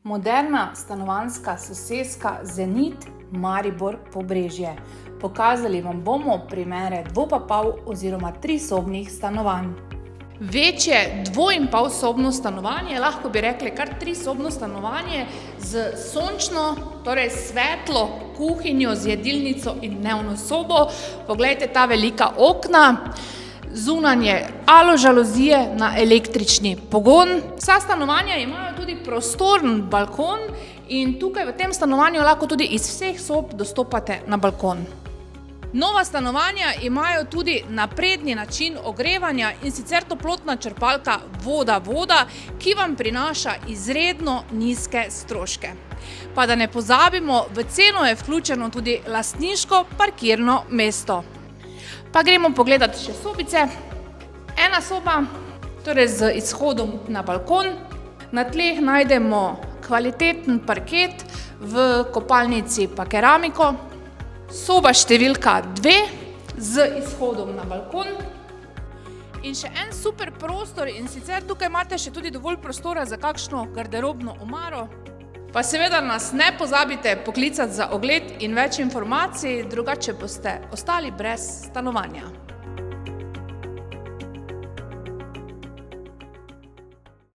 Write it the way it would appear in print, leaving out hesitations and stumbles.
Moderna stanovanjska soseska Zenit Maribor Pobrežje. Pokazali vam bomo primere dvopapal oziroma trisobnih stanovanj. Večje 2,5-sobno stanovanje, lahko bi rekli kar 3-sobno stanovanje z sončno, torej svetlo kuhinjo, z jedilnico in dnevno sobo. Poglejte ta velika okna, zunanje aložaluzije na električni pogon. Vsa stanovanja imajo tudi prostoren balkon in tukaj v tem stanovanju lahko tudi iz vseh sob dostopate na balkon. Nova stanovanja imajo tudi napredni način ogrevanja in sicer toplotna črpalka voda, ki vam prinaša izredno nizke stroške. Pa da ne pozabimo, v ceno je vključeno tudi lastniško parkirno mesto. Pa gremo pogledati še sobice. Ena soba, torej z izhodom na balkon. Na tleh najdemo kvaliteten parket, v kopalnici pa keramiko. Soba številka 2 z izhodom na balkon. In še en super prostor, in sicer tukaj imate še tudi dovolj prostora za kakšno garderobno omaro. Pa seveda nas ne pozabite poklicati za ogled in več informacij, drugače boste ostali brez stanovanja.